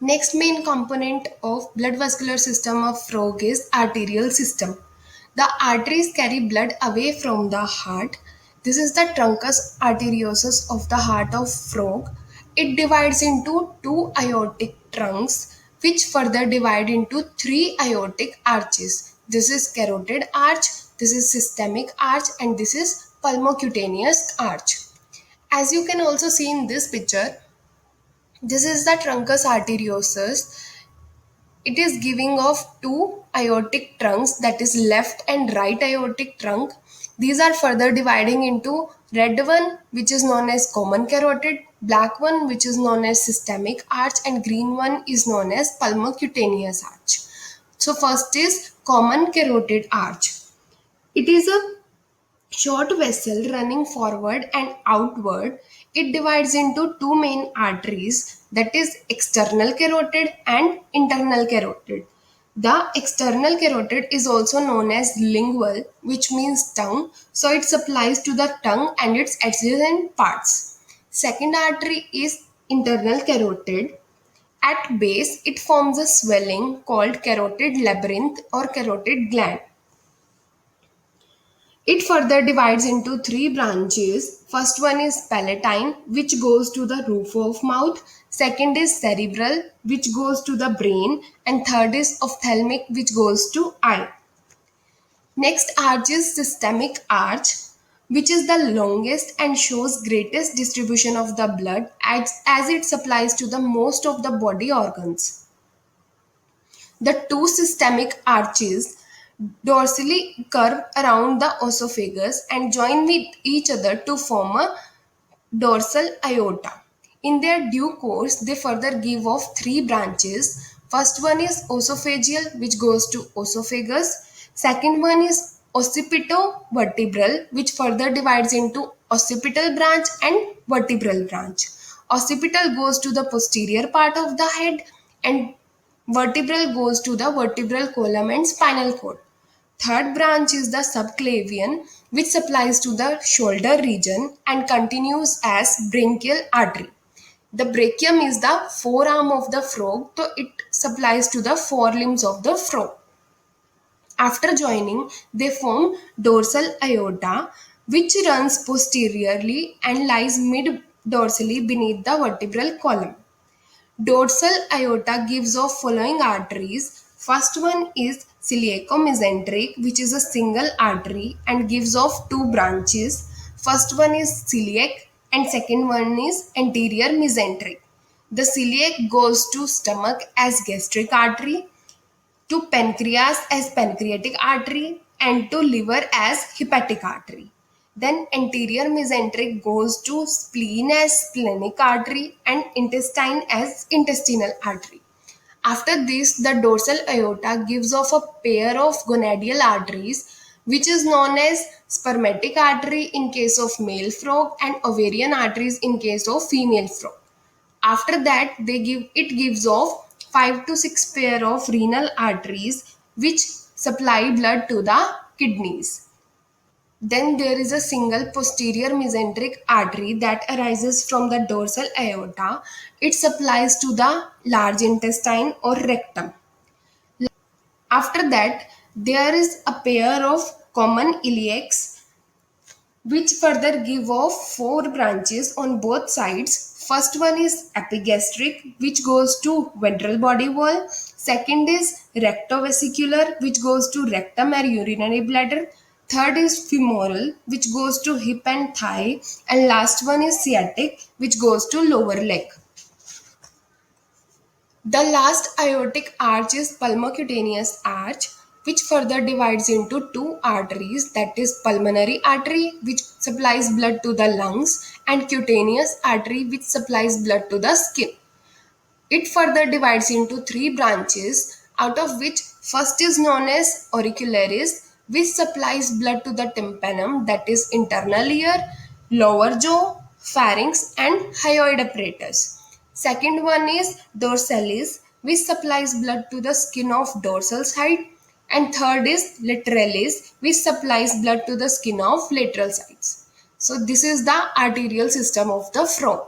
Next main component of blood vascular system of frog is arterial system. The arteries carry blood away from the heart. This is the truncus arteriosus of the heart of frog. It divides into two aortic trunks which further divide into three aortic arches. This is carotid arch, this is systemic arch, and this is pulmocutaneous arch. As you can also see in this picture, this is the truncus arteriosus. It is giving off two aortic trunks, that is left and right aortic trunk. These are further dividing into red one which is known as common carotid, black one which is known as systemic arch, and green one is known as pulmocutaneous arch. So first is common carotid arch. It is a short vessel running forward and outward. It divides into two main arteries, that is external carotid and internal carotid. The external carotid is also known as lingual, which means tongue, so it supplies to the tongue and its adjacent parts. Second artery is internal carotid. At base, it forms a swelling called carotid labyrinth or carotid gland. It further divides into three branches. First one is palatine, which goes to the roof of mouth. Second is cerebral, which goes to the brain. And third is ophthalmic, which goes to eye. Next arch is systemic arch, which is the longest and shows greatest distribution of the blood as it supplies to the most of the body organs. The two systemic arches dorsally curve around the esophagus and join with each other to form a dorsal aorta. In their due course, they further give off three branches. First one is esophageal, which goes to esophagus. Second one is occipito-vertebral, which further divides into occipital branch and vertebral branch. Occipital goes to the posterior part of the head, and vertebral goes to the vertebral column and spinal cord. Third branch is the subclavian, which supplies to the shoulder region and continues as brachial artery. The brachium is the forearm of the frog, so it supplies to the forelimbs of the frog. After joining, they form dorsal aorta, which runs posteriorly and lies mid-dorsally beneath the vertebral column. Dorsal aorta gives off following arteries. First one is ciliaco-mesenteric, which is a single artery and gives off two branches. First one is celiac and second one is anterior mesenteric. The celiac goes to stomach as gastric artery, to pancreas as pancreatic artery, and to liver as hepatic artery. Then anterior mesenteric goes to spleen as splenic artery and intestine as intestinal artery. After this, the dorsal aorta gives off a pair of gonadial arteries, which is known as spermatic artery in case of male frog and ovarian arteries in case of female frog. After that, it gives off 5 to 6 pair of renal arteries which supply blood to the kidneys. Then there is a single posterior mesenteric artery that arises from the dorsal aorta. It supplies to the large intestine or rectum. After that, there is a pair of common iliacs which further give off four branches on both sides. First one is epigastric, which goes to ventral body wall. Second is rectovesicular, which goes to rectum or urinary bladder. Third is femoral, which goes to hip and thigh. And last one is sciatic, which goes to lower leg. The last aortic arch is pulmocutaneous arch, which further divides into two arteries, that is pulmonary artery, which supplies blood to the lungs, and cutaneous artery, which supplies blood to the skin. It further divides into three branches, out of which first is known as auricularis, which supplies blood to the tympanum, that is internal ear, lower jaw, pharynx, and hyoid apparatus. Second one is dorsalis, which supplies blood to the skin of dorsal side. And third is lateralis, which supplies blood to the skin of lateral sides. So this is the arterial system of the frog.